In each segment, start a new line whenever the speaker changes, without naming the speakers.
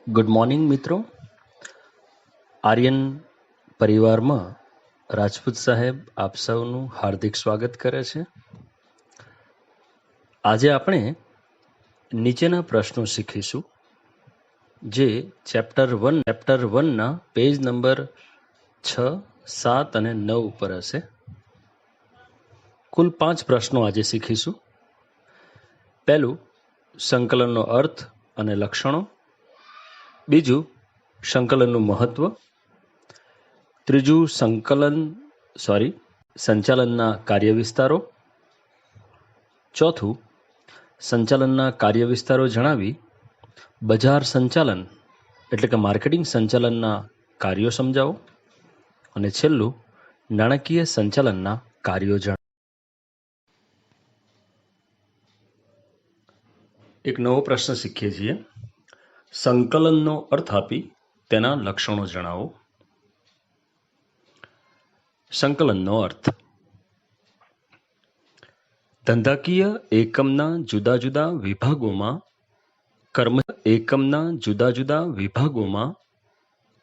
Good morning મિત્રો. આર્યન પરિવારમાં રાજપૂત સાહેબ આપ સૌનું હાર્દિક સ્વાગત કરે છે. આજે આપણે નીચેના પ્રશ્નો શીખીશું જે ચેપ્ટર 1ના પેજ નંબર 6, 7 અને 9 ઉપર હશે. કુલ 5 પ્રશ્નો આજે શીખીશું. પહેલું, સંકલનનો અર્થ અને લક્ષણો. બીજું, સંકલનનું મહત્વ. ત્રીજું, સંચાલનના કાર્યવિસ્તારો. ચોથું, સંચાલનના કાર્યવિસ્તારો જણાવી બજાર સંચાલન એટલે કે માર્કેટિંગ સંચાલનના કાર્યો સમજાવો. અને છેલ્લું, નાણાકીય સંચાલનના કાર્યો જણાવો. એક નવો પ્રશ્ન શીખીએ છીએ. સંકલનનો અર્થ આપી તેના લક્ષણો જણાવો. સંકલનનો અર્થ: ધંધાકીય એકમના જુદા જુદા વિભાગોમાં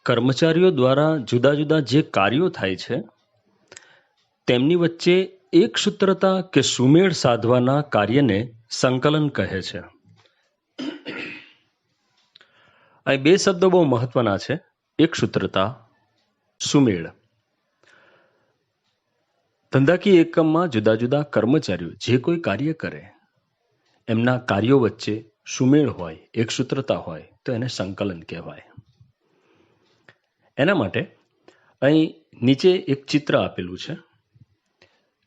કર્મચારીઓ દ્વારા જુદા જુદા જે કાર્યો થાય છે તેમની વચ્ચે એક સૂત્રતા કે સુમેળ સાધવાના કાર્યને સંકલન કહે છે. અહીં બે શબ્દો બહુ મહત્વના છે: એક સૂત્રતા, સુમેળ. ધંધાકીય એકમમાં જુદા જુદા કર્મચારીઓ જે કોઈ કાર્ય કરે એમના કાર્યો વચ્ચે સુમેળ હોય, એક સૂત્રતા હોય તો એને સંકલન કહેવાય. એના માટે અહીં નીચે એક ચિત્ર આપેલું છે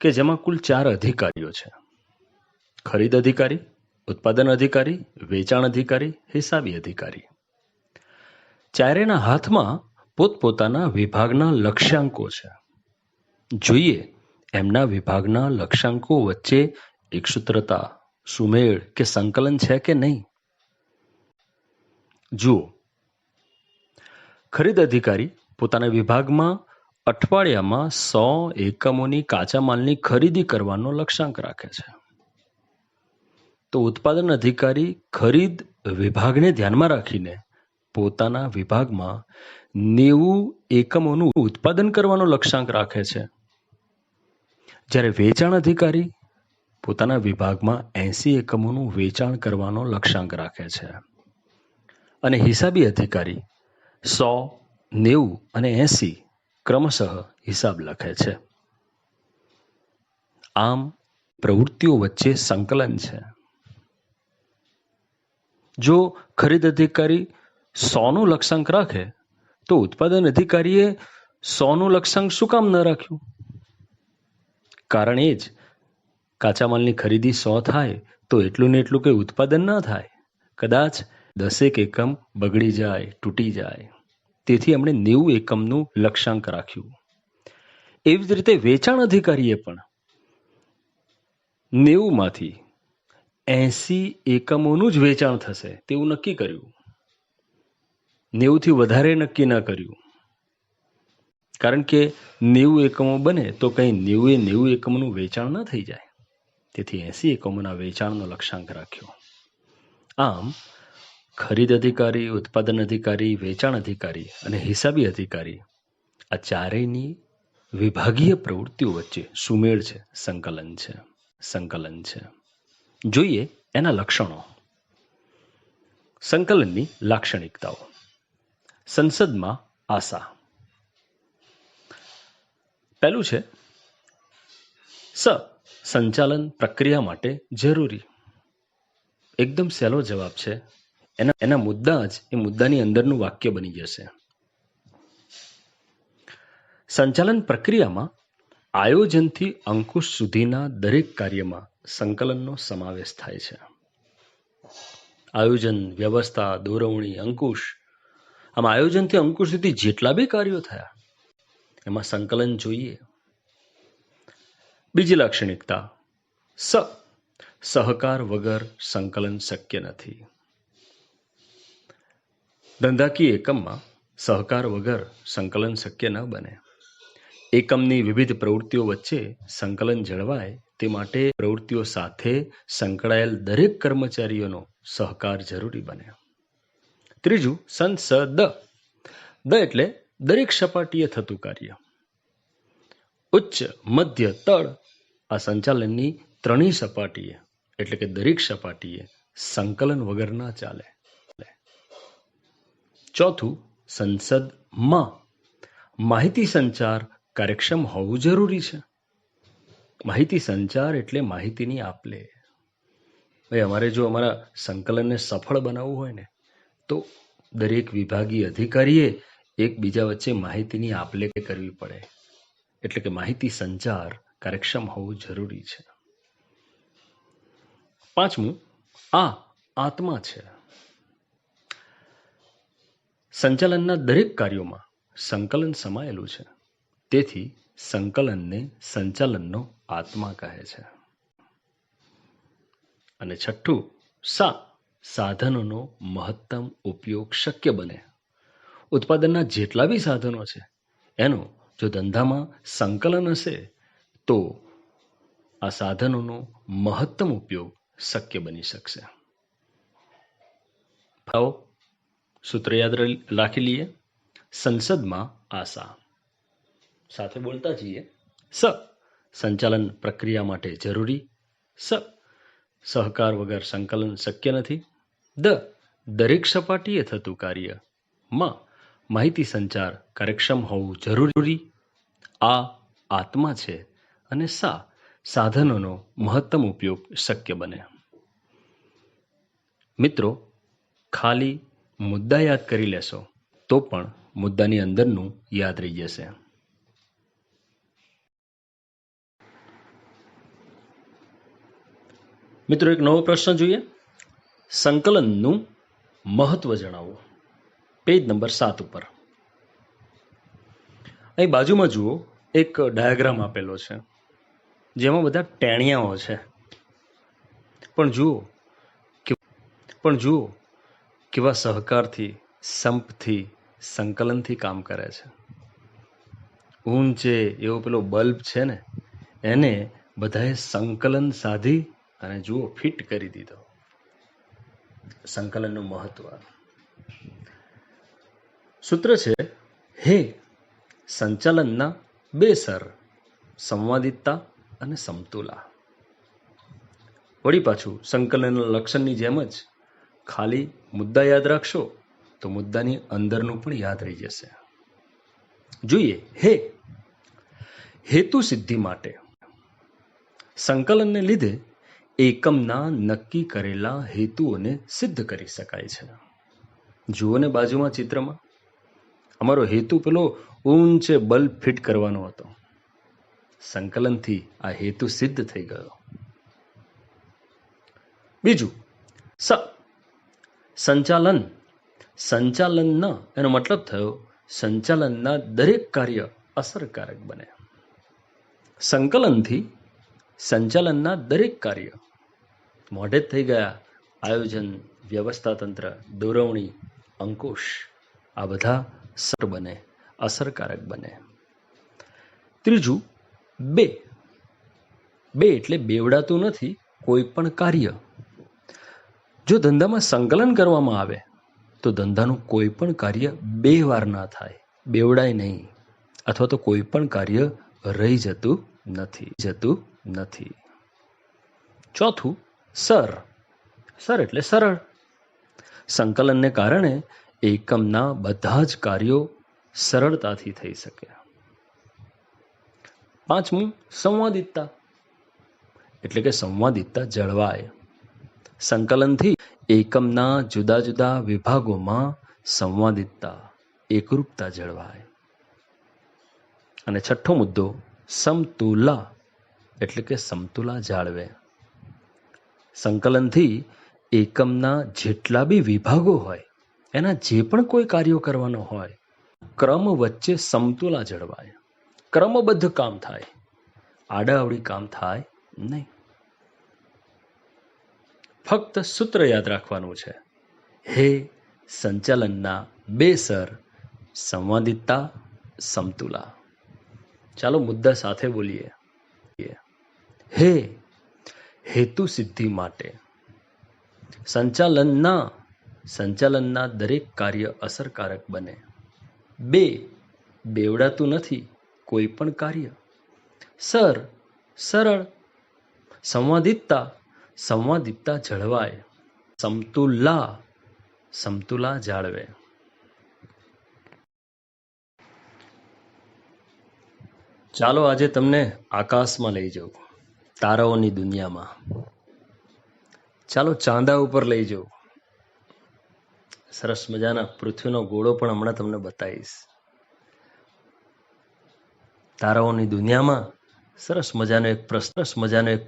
કે જેમાં કુલ 4 અધિકારીઓ છે: ખરીદ અધિકારી, ઉત્પાદન અધિકારી, વેચાણ અધિકારી, હિસાબી અધિકારી. ચારેયના હાથમાં પોતપોતાના વિભાગના લક્ષ્યાંકો છે. જોઈએ એમના વિભાગના લક્ષ્યાંકો વચ્ચે એક સૂત્રતા, સુમેળ કે સંકલન છે કે નહીં. જુઓ, ખરીદ અધિકારી પોતાના વિભાગમાં અઠવાડિયામાં 100 એકમોની કાચા માલની ખરીદી કરવાનો લક્ષ્યાંક રાખે છે. તો ઉત્પાદન અધિકારી ખરીદ વિભાગને ધ્યાનમાં રાખીને પોતાના વિભાગમાં 90 એકમોનું ઉત્પાદન કરવાનો લક્ષ્યાંક રાખે છે. જ્યારે વેચાણ અધિકારી પોતાના વિભાગમાં 80 એકમોનું વેચાણ કરવાનો લક્ષ્યાંક રાખે છે. અને હિસાબી અધિકારી 100, 90 અને 80 ક્રમશઃ હિસાબ લખે છે. આમ પ્રવૃત્તિઓ વચ્ચે સંકલન છે. જો ખરીદ અધિકારી 100નું લક્ષ્યાંક રાખે તો ઉત્પાદન અધિકારીએ 100નું લક્ષ્યાંક શું કામ ન રાખ્યું? કારણ એ જ કાચા માલની ખરીદી 100 થાય તો એટલું ને એટલું કંઈ ઉત્પાદન ન થાય. કદાચ 10 એકમ બગડી જાય, તૂટી જાય. તેથી એમણે 90 એકમનું લક્ષ્યાંક રાખ્યું. એવી જ રીતે વેચાણ અધિકારીએ પણ 90માંથી 80 એકમોનું જ વેચાણ થશે તેવું નક્કી કર્યું. 90થી વધારે નક્કી ન કર્યું. કારણ કે 90 એકમો બને તો કંઈ 90 એકમોનું વેચાણ ન થઈ જાય. તેથી 80 એકમોના વેચાણનો લક્ષ્યાંક રાખ્યો. આમ ખરીદ અધિકારી, ઉત્પાદન અધિકારી, વેચાણ અધિકારી અને હિસાબી અધિકારી આ ચારેયની વિભાગીય પ્રવૃત્તિઓ વચ્ચે સુમેળ છે, સંકલન છે. જોઈએ એના લક્ષણો. સંકલનની લાક્ષણિકતાઓ. સંસદમાં આશા. પહેલું છે સંચાલન પ્રક્રિયા માટે જરૂરી. એકદમ સહેલો જવાબ છે. એના મુદ્દા જ એ મુદ્દાની અંદરનું વાક્ય બની જશે. સંચાલન પ્રક્રિયામાં આયોજનથી અંકુશ સુધીના દરેક કાર્યમાં સંકલનનો સમાવેશ થાય છે. આયોજન, વ્યવસ્થા, દોરવણી, અંકુશ, આમ આયોજનથી અંકુશ સુધી જેટલા બી કાર્યો થયા એમાં સંકલન જોઈએ. બીજી લાક્ષણિકતા, સહકાર વગર સંકલન શક્ય નથી. ધંધાકીય એકમમાં સહકાર વગર સંકલન શક્ય ન બને. એકમની વિવિધ પ્રવૃત્તિઓ વચ્ચે સંકલન જળવાય તે માટે પ્રવૃત્તિઓ સાથે સંકળાયેલ દરેક કર્મચારીઓનો સહકાર જરૂરી બને. ત્રીજું સંસદ. દ એટલે દરેક સપાટીએ થતું કાર્ય. ઉચ્ચ, મધ્ય, તળ આ સંચાલનની ત્રણેય સપાટીએ એટલે કે દરેક સપાટીએ સંકલન વગર ના ચાલે. ચોથું સંસદમાં માહિતી સંચાર કાર્યક્ષમ હોવું જરૂરી છે. માહિતી સંચાર એટલે માહિતીની આપલે. ભાઈ અમારે જો અમારા સંકલનને સફળ બનાવવું હોય ને તો દરેક વિભાગીય અધિકારીએ એકબીજા વચ્ચે માહિતીની આપલે કરવી પડે. એટલે કે માહિતી સંચાર કાર્યક્ષમ હોવું જરૂરી છે. પાંચમું આ આત્મા છે. સંચાલનના દરેક કાર્યોમાં સંકલન સમાયેલું છે. તેથી સંકલનને સંચાલનનો આત્મા કહે છે. અને છઠ્ઠું સાધનોનો મહત્તમ ઉપયોગ શક્ય બને. ઉત્પાદનના જેટલા બી સાધનો છે એનો જો ધંધામાં સંકલન હશે તો આ સાધનોનો મહત્તમ ઉપયોગ શક્ય બની શકશે. આવો સૂત્ર યાદ રાખી લઈએ. સંસદમાં આશા. સાથે બોલતા જઈએ. સંચાલન પ્રક્રિયા માટે જરૂરી. સહકાર વગર સંકલન શક્ય નથી. દરેક સપાટીએ થતું કાર્ય. માહિતી સંચાર કાર્યક્ષમ હોવું જરૂરી. આ આત્મા છે. અને સાધનોનો મહત્તમ ઉપયોગ શક્ય બને. મિત્રો, ખાલી મુદ્દા યાદ કરી લેશો તો પણ મુદ્દાની અંદરનું યાદ રહી જશે. મિત્રો, એક નવો પ્રશ્ન જોઈએ. સંકલનનું મહત્વ જણાવો. પેજ નંબર 7 ઉપર. અહીં બાજુમાં જુઓ એક ડાયાગ્રામ આપેલો છે જેમાં બધા ટેણિયાઓ છે. પણ જુઓ કેવા સહકારથી, સંપથી, સંકલનથી કામ કરે છે. ઊંચે એવો પેલો બલ્બ છે ને એને બધાએ સંકલન સાધી અને જુઓ ફિટ કરી દીધો. સંકલનનું મહત્વ. સૂત્ર છે હે સંચાલનના 2 સર, સંવાદિતતા અને સમતુલા. વળી પાછું સંકલનના લક્ષણની જેમ જ ખાલી મુદ્દા યાદ રાખશો તો મુદ્દાની અંદરનું પણ યાદ રહી જશે. જોઈએ હેતુ સિદ્ધિ માટે સંકલનને લીધે એકમના નક્કી કરેલા હેતુઓને સિદ્ધ કરી શકાય છે. જુઓ ને બાજુમાં ચિત્રમાં અમારો હેતુ પેલો ઊંચે બલ્બ ફિટ કરવાનો હતો. સંકલનથી આ હેતુ સિદ્ધ થઈ ગયો. બીજું સંચાલનના એનો મતલબ થયો સંચાલનના દરેક કાર્ય અસરકારક બને. સંકલનથી સંચાલનના દરેક કાર્ય મોઢે જ થઈ ગયા. આયોજન, વ્યવસ્થા તંત્ર, દોરવણી, અંકુશ આ બધા સર બને, અસરકારક બને. ત્રીજું બે એટલે બેવડાતું નથી કોઈ પણ કાર્ય. જો ધંધામાં સંકલન કરવામાં આવે તો ધંધાનું કોઈ પણ કાર્ય 2 વાર ના થાય, બેવડાય નહીં, અથવા તો કોઈ પણ કાર્ય રહી જતું નથી. ચોથું સર એટલે સરળ. સંકલનને કારણે એકમના બધા જ કાર્યો સરળતાથી થઈ શકે. પાંચમું સંવાદિતતા એટલે કે સંવાદિતતા જળવાય. સંકલનથી એકમના જુદા જુદા વિભાગોમાં સંવાદિતતા, એકરૂપતા જળવાય. અને છઠ્ઠો મુદ્દો સમતુલા એટલે કે સમતુલા જાળવે. સંકલનથી એકમના જેટલા બી વિભાગો હોય એના જે પણ કોઈ કાર્યો કરવાનો હોય ક્રમ વચ્ચે સમતુલા જળવાય. ક્રમબદ્ધ કામ થાય, આડાઅવળી કામ થાય નહીં. ફક્ત સૂત્ર યાદ રાખવાનું છે. હે સંચાલનના 2 સર, સંવાદિતતા, સમતુલા. ચાલો મુદ્દા સાથે બોલીએ. હેતુ સિદ્ધિ માટે સંચાલનના સંચાલનના દરેક કાર્ય અસરકારક બને. 2. બેવડાતું નથી કોઈ પણ કાર્ય. સરળ. સંવાદિતતા જળવાય. સમતુલા જાળવે. ચાલો આજે તમને આકાશમાં લઈ જાઉં, તારાઓની દુનિયામાં. ચાલો ચાંદા ઉપર લઈ જાઉં. સરસ મજાના પૃથ્વીનો ગોળો પણ હમણાં તમને બતાવીશ. તારાઓની દુનિયામાં સરસ મજાનો એક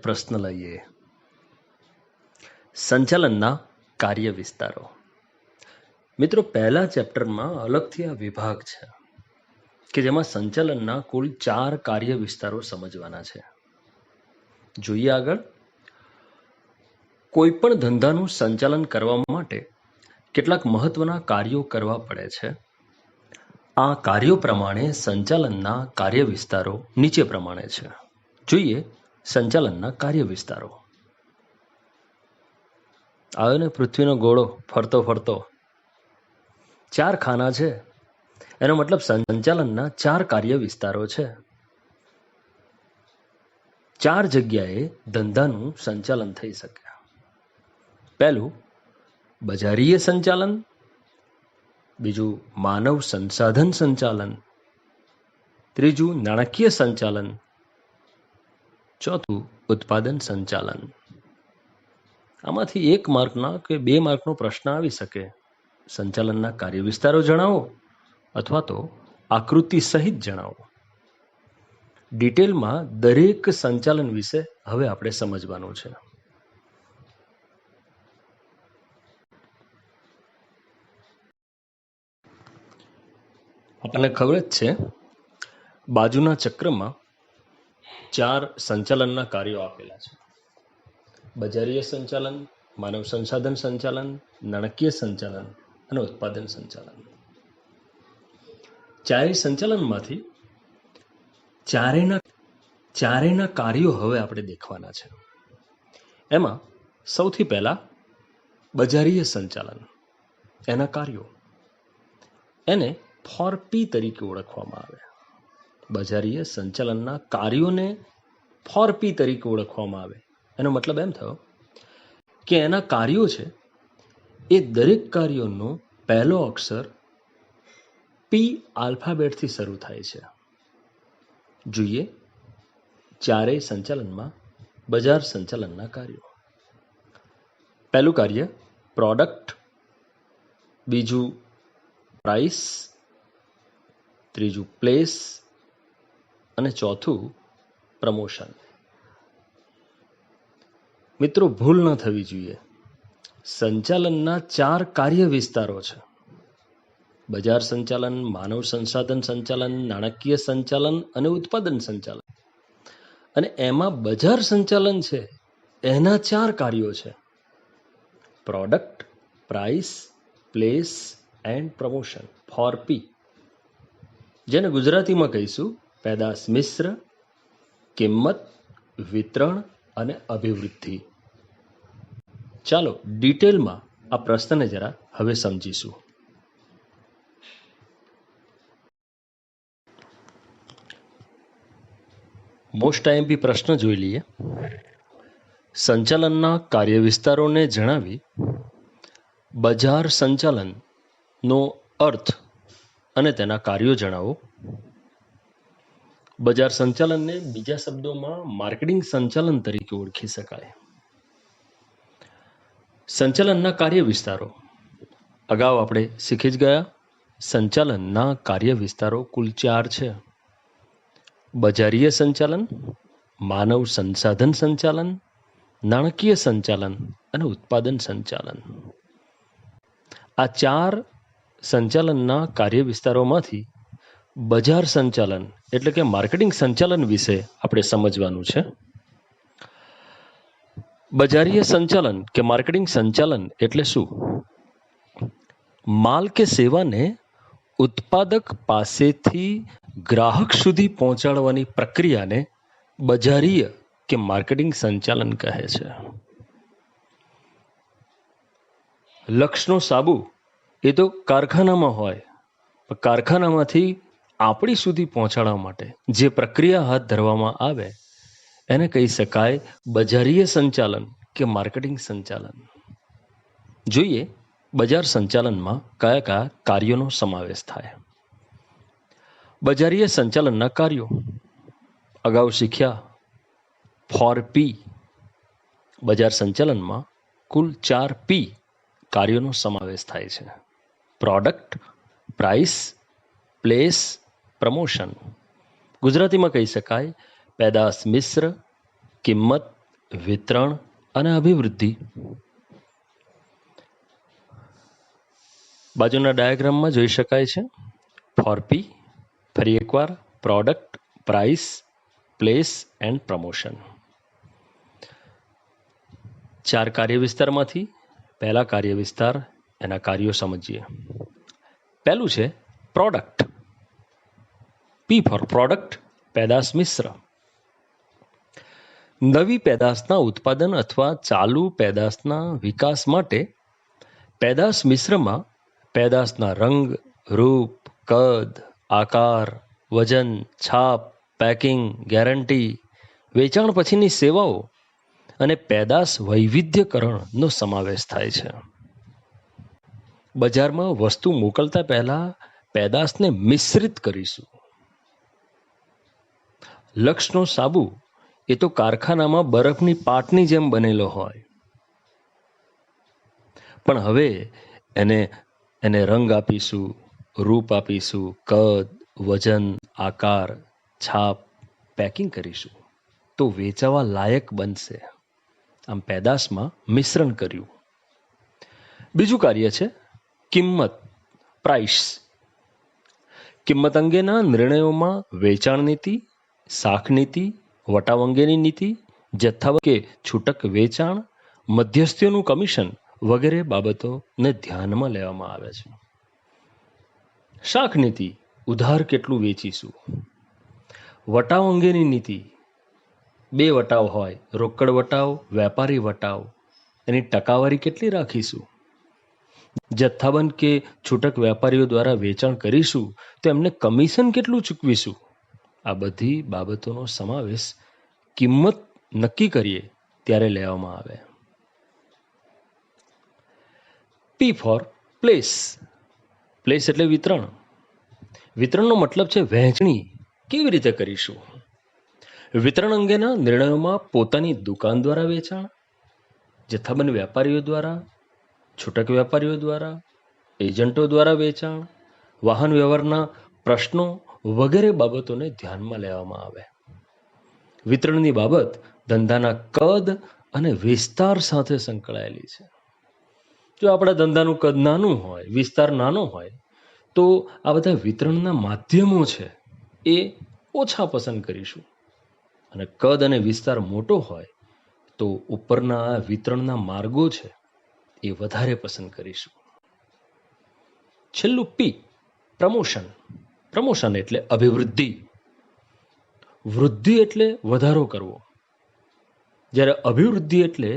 પ્રશ્ન લઈએ. સંચાલનના કાર્ય વિસ્તારો. મિત્રો, પહેલા ચેપ્ટરમાં અલગથી આ વિભાગ છે કે જેમાં સંચાલનના કુલ 4 કાર્ય વિસ્તારો સમજવાના છે. જોઈએ આગળ. કોઈ પણ ધંધાનું સંચાલન કરવા માટે કેટલાક મહત્વના કાર્યો કરવા પડે છે. આ કાર્યો પ્રમાણે સંચાલનના કાર્ય વિસ્તારો નીચે પ્રમાણે છે. જોઈએ સંચાલનના કાર્ય વિસ્તારો. આવ્યો ને પૃથ્વીનો ગોળો ફરતો 4 ખાના છે. એનો મતલબ સંચાલનના 4 કાર્ય વિસ્તારો છે. 4 જગ્યાએ ધંધાનું સંચાલન થઈ શકે. પહેલું બજારીય સંચાલન, બીજું માનવ સંસાધન સંચાલન, ત્રીજું નાણાકીય સંચાલન, ચોથું ઉત્પાદન સંચાલન. આમાંથી 1 માર્કના કે 2 માર્કનો પ્રશ્ન આવી શકે. સંચાલનના કાર્ય વિસ્તારો જણાવો અથવા તો આકૃતિ સહિત જણાવો. ડિટેલમાં દરેક સંચાલન વિશે હવે આપણે સમજવાનું છે. આપણને ખબર જ છે, બાજુના ચક્રમાં 4 સંચાલનના કાર્યો આપેલા છે. બજારીય સંચાલન, માનવ સંસાધન સંચાલન, નાણાકીય સંચાલન અને ઉત્પાદન સંચાલન. ચારેય સંચાલનમાંથી ચારેયના કાર્યો હવે આપણે દેખવાના છે. એમાં સૌથી પહેલા બજારીય સંચાલન, એના કાર્યો. એને 4P તરીકે ઓળખવામાં આવે. બજારીય સંચાલનના કાર્યોને 4P તરીકે ઓળખવામાં આવે. એનો મતલબ એમ થયો કે એના કાર્યો છે એ દરેક કાર્યોનો પહેલો અક્ષર P આલ્ફાબેટથી શરૂ થાય છે. જોઈએ ચારેય સંચાલનમાં બજાર સંચાલનના કાર્યો. પહેલું કાર્ય પ્રોડક્ટ, બીજું પ્રાઇસ, ત્રીજું પ્લેસ અને ચોથું પ્રમોશન. મિત્રો, ભૂલ ન થવી જોઈએ. સંચાલનના 4 કાર્ય વિસ્તારો છે. બજાર સંચાલન, માનવ સંસાધન સંચાલન, નાણાકીય સંચાલન અને ઉત્પાદન સંચાલન. અને એમાં બજાર સંચાલન છે એના 4 કાર્યો છે: product, price, place and promotion, 4P. જેને ગુજરાતીમાં કહીશું પેદાશ મિશ્ર, કિંમત, વિતરણ અને અભિવૃદ્ધિ. ચાલો ડિટેલમાં આ પ્રશ્નને જરા હવે સમજીશું. મોસ્ટ આઈએમપી પ્રશ્ન જોઈ લઈએ. સંચાલનના કાર્ય વિસ્તારોને જણાવી બજાર સંચાલનનો અર્થ અને તેના કાર્યો જણાવો. બજાર સંચાલનને બીજા શબ્દોમાં માર્કેટિંગ સંચાલન તરીકે ઓળખી શકાય. સંચાલનના કાર્ય વિસ્તારો અગાઉ આપણે શીખી જ ગયા. સંચાલનના કાર્ય વિસ્તારો કુલ 4 છે: બજારીય સંચાલન, માનવ સંસાધન સંચાલન, નાણાકીય સંચાલન અને ઉત્પાદન સંચાલન. આ 4 સંચાલનના કાર્ય વિસ્તારોમાંથી બજાર સંચાલન એટલે કે માર્કેટિંગ સંચાલન વિશે આપણે સમજવાનું છે. બજારીય સંચાલન કે માર્કેટિંગ સંચાલન એટલે શું? માલ કે સેવાને ઉત્પાદક પાસેથી ગ્રાહક સુધી પહોંચાડવાની પ્રક્રિયાને બજારીય કે માર્કેટિંગ સંચાલન કહે છે. લક્ષનો સાબુ એ તો કારખાનામાં હોય, પણ કારખાનામાંથી આપણી સુધી પહોંચાડવા માટે જે પ્રક્રિયા હાથ ધરવામાં આવે એને કહી શકાય બજારીય સંચાલન કે માર્કેટિંગ સંચાલન. જોઈએ બજાર સંચાલનમાં કયા કયા કાર્યોનો સમાવેશ થાય. બજારીય સંચાલનના કાર્યો અગાઉ શીખ્યા. 4P. બજાર સંચાલનમાં કુલ 4P કાર્યોનો સમાવેશ થાય છે. Product, price, place, promotion. ગુજરાતીમાં કહી શકાય પેદાશ મિશ્ર, કિંમત, વિતરણ અને અભિવૃદ્ધિ. બાજુના ડાયાગ્રામમાં જોઈ શકાય છે 4P. ફરી એકવાર product, price, place and promotion. 4 કાર્ય વિસ્તારમાંથી પહેલા કાર્ય વિસ્તાર, એના કાર્યો સમજીએ. પહેલું છે પ્રોડક્ટ. P ફોર પ્રોડક્ટ, પેદાશ મિશ્ર. નવી પેદાશના ઉત્પાદન અથવા ચાલુ પેદાશના વિકાસ માટે પેદાશ મિશ્રમાં પેદાશના રંગ, રૂપ, કદ, આકાર, વજન, છાપ, પેકિંગ, ગેરંટી, વેચાણ પછીની સેવાઓ અને પેદાશ વૈવિધ્યકરણનો સમાવેશ થાય છે. બજારમાં વસ્તુ મોકલતા પહેલા પેદાશને મિશ્રિત કરીશું. લક્ષનો સાબુ એ તો કારખાનામાં બરફની પાટની જેમ બનેલો હોય, પણ હવે એને રંગ આપીશું, રૂપ આપીશું, કદ, વજન, આકાર, છાપ, પેકિંગ કરીશું તો વેચાવા લાયક બનશે. આમ પેદાશમાં મિશ્રણ કર્યું. બીજું કાર્ય છે કિંમત, પ્રાઇસ. કિંમત અંગેના નિર્ણયોમાં વેચાણ નીતિ, શાખ નીતિ, વટાવ અંગેની નીતિ, જથ્થાબંધ કે છૂટક વેચાણ, મધ્યસ્થીઓનું કમિશન વગેરે બાબતોને ધ્યાનમાં લેવામાં આવે છે. શાખ નીતિ, ઉધાર કેટલું વેચીશું. વટાવ અંગેની નીતિ, 2 વટાવ હોય, રોકડ વટાવ, વેપારી વટાવ, એની ટકાવારી કેટલી રાખીશું. જથ્થાબંધ કે છૂટક વેપારીઓ દ્વારા વેચાણ કરીશું તો એમને કમિશન કેટલું ચૂકવીશું. આ બધી બાબતોનો સમાવેશ કિંમત નક્કી કરીએ ત્યારે લેવામાં આવે. P four place. પ્લેસ એટલે વિતરણ. વિતરણનો મતલબ છે વહેંચણી કેવી રીતે કરીશું. વિતરણ અંગેના નિર્ણયોમાં પોતાની દુકાન દ્વારા વેચાણ, જથ્થાબંધ વેપારીઓ દ્વારા, છૂટક વેપારીઓ દ્વારા, એજન્ટો દ્વારા વેચાણ, વાહન વ્યવહારના પ્રશ્નો વગેરે બાબતોને ધ્યાનમાં લેવામાં આવે. વિતરણની બાબત ધંધાના કદ અને વિસ્તાર સાથે સંકળાયેલી છે. જો આપણા ધંધાનું કદ નાનું હોય, વિસ્તાર નાનો હોય તો આ બધા વિતરણના માધ્યમો છે એ ઓછા પસંદ કરીશું, અને કદ અને વિસ્તાર મોટો હોય તો ઉપરના વિતરણના માર્ગો છે એ વધારે પસંદ કરીશું. છેલ્લું P, પ્રમોશન. પ્રમોશન એટલે અભિવૃદ્ધિ. વૃદ્ધિ એટલે વધારો કરવો, જ્યારે અભિવૃદ્ધિ એટલે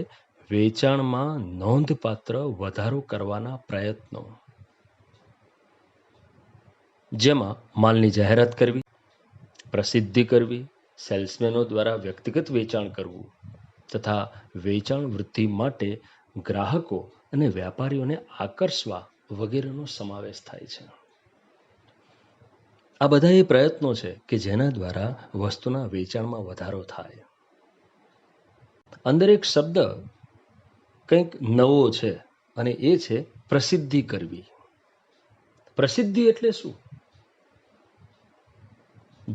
વેચાણમાં નોંધપાત્ર વધારો કરવાના પ્રયત્નો. જેમાં માલની જાહેરાત કરવી, પ્રસિદ્ધિ કરવી, સેલ્સમેનો દ્વારા વ્યક્તિગત વેચાણ કરવું તથા વેચાણ વૃદ્ધિ માટે ગ્રાહકો અને વેપારીઓને આકર્ષવા વગેરેનો સમાવેશ થાય છે. આ બધા એ પ્રયત્નો છે કે જેના દ્વારા વસ્તુના વેચાણમાં વધારો થાય. અંદર એક શબ્દ કંઈક નવો છે અને એ છે પ્રસિદ્ધિ કરવી. પ્રસિદ્ધિ એટલે શું?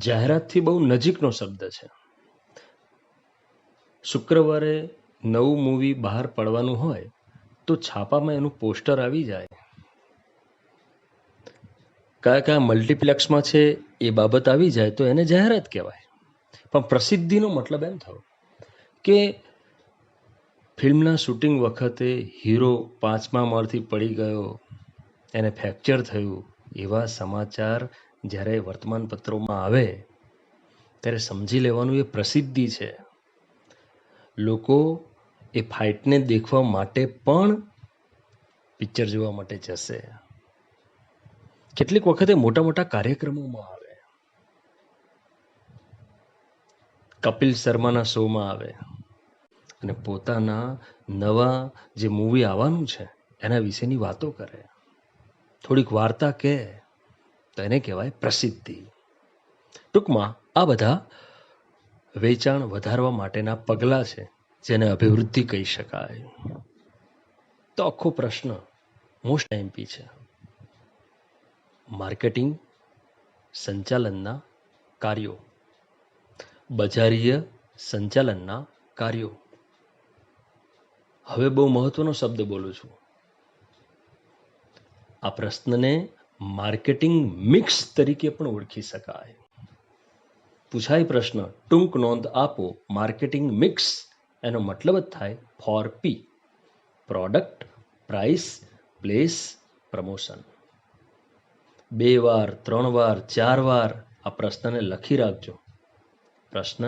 જાહેરાતથી બહુ નજીકનો શબ્દ છે. શુક્રવારે નવું મૂવી બહાર પડવાનું હોય તો છાપામાં એનું પોસ્ટર આવી જાય. કયા કયા મલ્ટીપ્લેક્સમાં છે એ બાબત આવી જાય તો એને જાહેરાત કહેવાય. પણ પ્રસિદ્ધિનો મતલબ એમ થયો કે ફિલ્મના શૂટિંગ વખતે હીરો 5મા માળથી પડી ગયો, એને ફ્રેક્ચર થયું, એવા સમાચાર જ્યારે વર્તમાનપત્રોમાં આવે ત્યારે સમજી લેવાનું એ પ્રસિદ્ધિ છે. લોકો એ ફાઇટને દેખવા માટે પણ પિક્ચર જોવા માટે જશે, કેટલીક વખતે મોટા મોટા કાર્યક્રમોમાં આવે, કપિલ શર્માના શોમાં આવે અને પોતાના નવા જે મૂવી આવવાનું છે એના વિશેની વાતો કરે, થોડીક વાર્તા કહે તો એને કહેવાય પ્રસિદ્ધિ. ટૂંકમાં આ બધા વેચાણ વધારવા માટેના પગલાં છે જેને અભિવૃદ્ધિ કહી શકાય. તો આખો પ્રશ્ન મોસ્ટ એમપી છે. માર્કેટિંગ સંચાલનના કાર્યો, બજારીય સંચાલનના કાર્યો. હવે બહુ મહત્વનો શબ્દ બોલું છું. આ પ્રશ્નને માર્કેટિંગ મિક્સ તરીકે પણ ઓળખી શકાય. પૂછાય પ્રશ્ન, ટૂંક નોંધ આપો માર્કેટિંગ મિક્સ, એનો મતલબ જ થાય 4P: product, price, place, promotion. 2 વાર, 3 વાર, 4 વાર આ પ્રશ્નને લખી રાખજો. પ્રશ્ન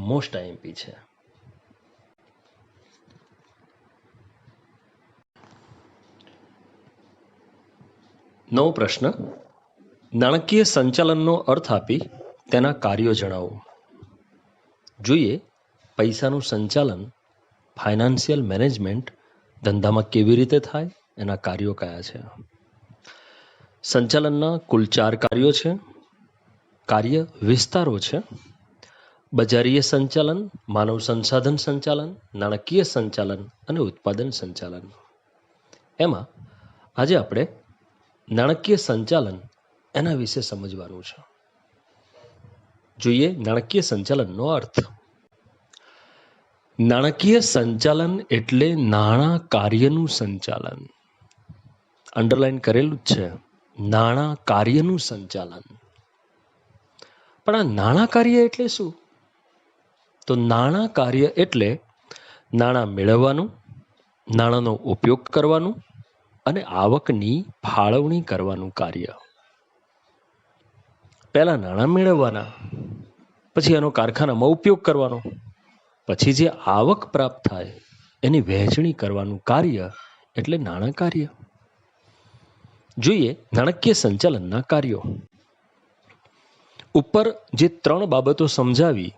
મોસ્ટ આઈએમપી છે. નવો પ્રશ્ન, નાણાકીય સંચાલનનો અર્થ આપી તેના કાર્યો જણાવો. જોઈએ પૈસાનું સંચાલન, ફાઇનાન્શિયલ મેનેજમેન્ટ ધંધામાં કેવી રીતે થાય, એના કાર્યો કયા છે. સંચાલનના કુલ 4 કાર્યો છે. કાર્ય વિસ્તારો છે: બજારીય સંચાલન, માનવ સંસાધન સંચાલન, નાણાકીય સંચાલન અને ઉત્પાદન સંચાલન. એમાં આજે આપણે નાણાકીય સંચાલન એના વિશે સમજવાનું છે. જોઈએ નાણાકીય સંચાલનનો અર્થ. નાણાકીય સંચાલન એટલે નાણાં કાર્યનું સંચાલન. અંડરલાઈન કરેલું જ છે, નાણાં કાર્યનું સંચાલન. પણ આ નાણાં કાર્ય એટલે શું? તો નાણાં કાર્ય એટલે નાણાં મેળવવાનું, નાણાંનો ઉપયોગ કરવાનું અને આવકની ફાળવણી કરવાનું કાર્ય. પહેલા નાણાં મેળવવાના, પછી એનો કારખાનામાં ઉપયોગ કરવાનો, પછી જે આવક પ્રાપ્ત થાય એની વહેંચણી કરવાનું કાર્ય એટલે નાણાં કાર્ય. જોઈએ નાણાકીય સંચાલનના કાર્યો. ઉપર જે 3 બાબતો સમજાવી,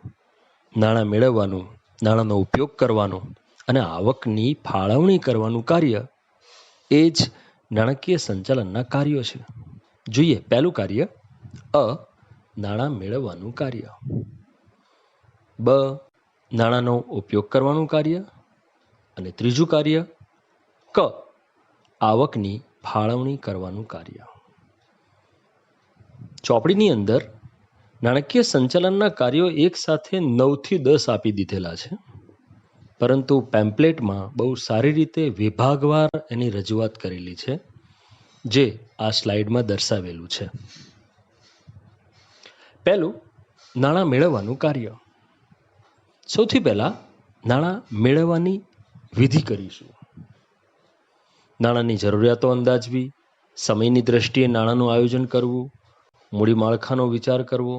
નાણાં મેળવવાનું, નાણાંનો ઉપયોગ કરવાનો અને આવકની ફાળવણી કરવાનું કાર્ય, એ જ નાણાકીય સંચાલનના કાર્યો છે. જોઈએ પહેલું કાર્ય, નાણાં મેળવવાનું કાર્ય. નાણાંનો ઉપયોગ કરવાનું કાર્ય. અને ત્રીજું કાર્ય, આવકની ફાળવણી કરવાનું કાર્ય. ચોપડીની અંદર નાણાકીય સંચાલનના કાર્યો એક સાથે 9 થી 10 આપી દીધેલા છે, પરંતુ પેમ્પલેટમાં બહુ સારી રીતે વિભાગવાર એની રજૂઆત કરેલી છે, જે આ સ્લાઇડમાં દર્શાવેલું છે. પહેલું, નાણાં મેળવવાનું કાર્ય. સૌથી પહેલા નાણાં મેળવવાની વિધિ કરીશું. નાણાંની જરૂરિયાતો અંદાજવી, સમયની દ્રષ્ટિએ નાણાંનું આયોજન કરવું, મૂડી માળખાનો વિચાર કરવો,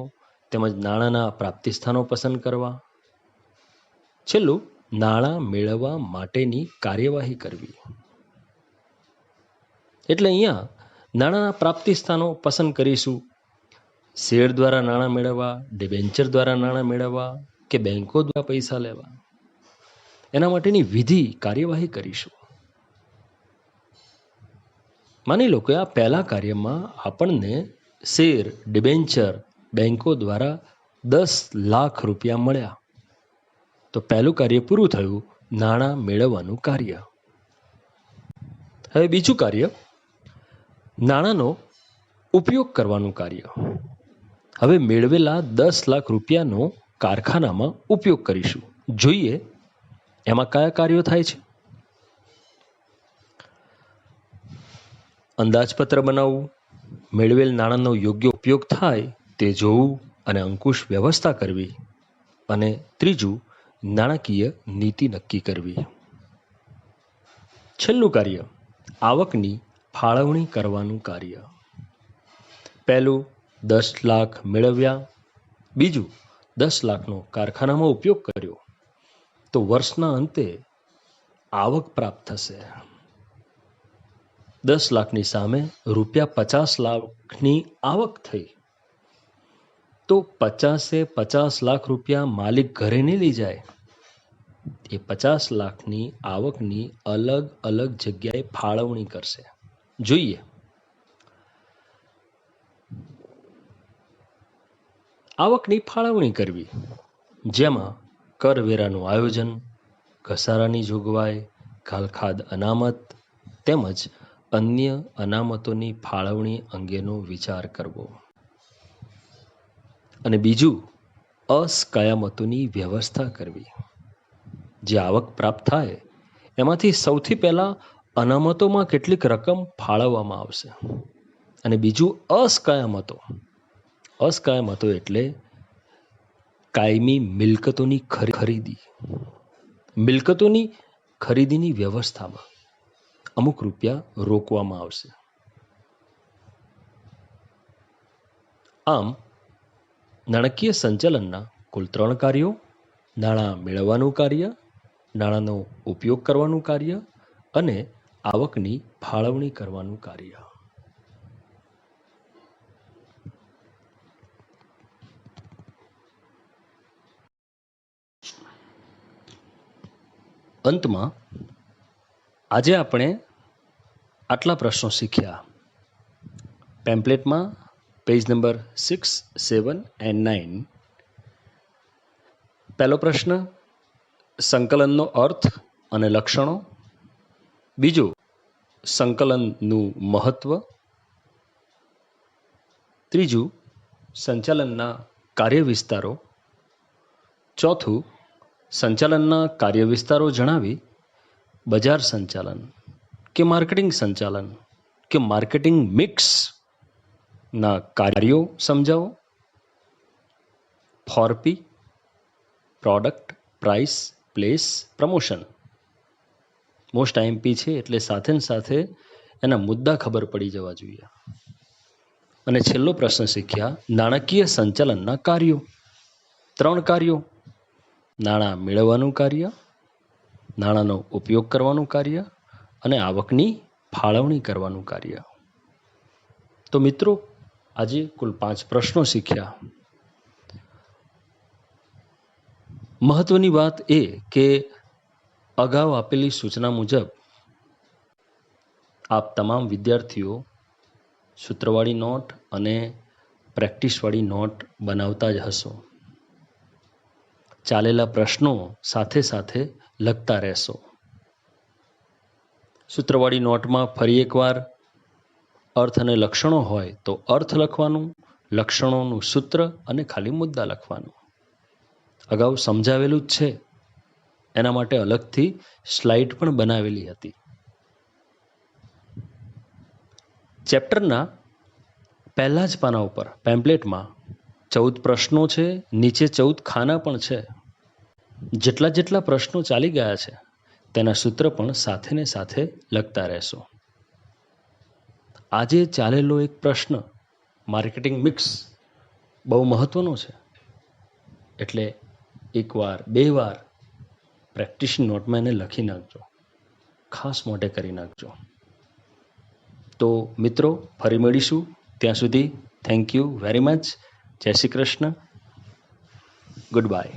તેમજ નાણાંના પ્રાપ્તિ સ્થાનો પસંદ કરવા. છેલ્લું, નાણાં મેળવવા માટેની કાર્યવાહી કરવી. એટલે અહીંયા નાણાંના પ્રાપ્તિ સ્થાનો પસંદ કરીશું. શેર દ્વારા નાણાં મેળવવા, ડિબેન્ચર દ્વારા નાણાં મેળવવા કે બેંકો દ્વારા પૈસા લેવા, એના માટેની વિધિ, કાર્યવાહી કરીશું. માની લો કે આ પહેલા કાર્યમાં આપણને શેર, ડિબેન્ચર, બેંકો દ્વારા 10 લાખ રૂપિયા મળ્યા. તો પહેલું કાર્ય પૂરું થયું, નાણાં મેળવવાનું કાર્ય. હવે બીજું કાર્ય, નાણાંનો ઉપયોગ કરવાનું કાર્ય. હવે મેળવેલા 10 લાખ રૂપિયાનો કારખાનામાં ઉપયોગ કરીશું. જોઈએ એમાં કયા કાર્યો થાય છે. અંદાજપત્ર બનાવવું, મેળવેલ નાણાંનો યોગ્ય ઉપયોગ થાય તે જોવું અને અંકુશ વ્યવસ્થા કરવી. અને ત્રીજું, નાણાકીય નીતિ નક્કી કરવી. છેલ્લું કાર્ય, આવકની ફાળવણી કરવાનું કાર્ય. પહેલું 10 લાખ મેળવ્યા, બીજું 10 લાખનો કારખાનામાં ઉપયોગ કર્યો, તો વર્ષના અંતે આવક પ્રાપ્ત થશે. 10 લાખની સામે ₹50 લાખની આવક થઈ, તો 50 લાખ રૂપિયા માલિક ઘરે નહીં લઈ જાય. એ 50 લાખની આવકની અલગ અલગ જગ્યાએ ફાળવણી કરશે. જોઈએ આવકની ફાળવણી કરવી, જેમાં કરવેરાનું આયોજન, ઘસારાની જોગવાઈ, ખાલખાદ અનામત તેમજ અન્ય અનામતોની ફાળવણી અંગેનો વિચાર કરવો. અને બીજું, અસ્કયામતોની વ્યવસ્થા કરવી. જે આવક પ્રાપ્ત થાય એમાંથી સૌથી પહેલા અનામતોમાં કેટલીક રકમ ફાળવવામાં આવશે. અને બીજું અસ્કયામતો એટલે કાયમી મિલકતોની ખરીદી. મિલકતોની ખરીદીની વ્યવસ્થામાં અમુક રૂપિયા રોકવામાં આવશે. આમ નાણાકીય સંચાલનના કુલ 3 કાર્યો: નાણાં મેળવવાનું કાર્ય, નાણાંનો ઉપયોગ કરવાનું કાર્ય અને આવકની ફાળવણી કરવાનું કાર્ય. અંતમાં આજે આપણે આટલા પ્રશ્નો શીખ્યા. પેમ્પલેટમાં પેજ નંબર 6, 7 and 9. પહેલો પ્રશ્ન, સંકલનનો અર્થ અને લક્ષણો. બીજું, સંકલનનું મહત્વ. ત્રીજું, સંચાલનના કાર્યવિસ્તારો. ચોથું, સંચાલનના કાર્યવિસ્તારો જણાવી બજાર સંચાલન કે માર્કેટિંગ સંચાલન કે માર્કેટિંગ મિક્સ ના કાર્યો સમજાવો. 4P, product, price, place, promotion. Most IMP છે એટલે સાથે ને સાથે એના મુદ્દા ખબર પડી જવા જોઈએ. અને છેલ્લો પ્રશ્ન શીખ્યા, નાણાકીય સંચાલનના કાર્યો. 3 કાર્યો: નાણાં મેળવવાનું કાર્ય, નાણાંનો ઉપયોગ કરવાનું કાર્ય અને આવકની ફાળવણી કરવાનું કાર્ય. તો મિત્રો, આજે કુલ 5 પ્રશ્નો શીખ્યા. મહત્વની વાત એ કે અગાઉ આપેલી સૂચના મુજબ આપ તમામ વિદ્યાર્થીઓ સૂત્રવાળી નોટ અને પ્રેક્ટિસવાળી નોટ બનાવતા જ હશો. ચાલેલા પ્રશ્નો સાથે સાથે લખતા રહેશો. સૂત્રવાળી નોટમાં ફરી એકવાર અર્થ અને લક્ષણો હોય તો અર્થ લખવાનું, લક્ષણોનું સૂત્ર અને ખાલી મુદ્દા લખવાનું. અગાઉ સમજાવેલું જ છે, એના માટે અલગથી સ્લાઇડ પણ બનાવેલી હતી. ચેપ્ટરના પહેલા જ પાના ઉપર પેમ્પલેટમાં 14 પ્રશ્નો છે, નીચે 14 ખાના પણ છે. જેટલા પ્રશ્નો ચાલી ગયા છે તેના સૂત્ર પણ સાથે ને સાથે લખતા રહેશો. આજે ચાલેલો એક પ્રશ્ન માર્કેટિંગ મિક્સ બહુ મહત્વનો છે, એટલે એકવાર 2 વાર પ્રેક્ટિસ નોટમાં એને લખી નાખજો, ખાસ મોટે કરી નાખજો. તો મિત્રો, ફરી મળીશું. ત્યાં સુધી થેન્ક યુ વેરી મચ. જય શ્રી કૃષ્ણ. Good bye.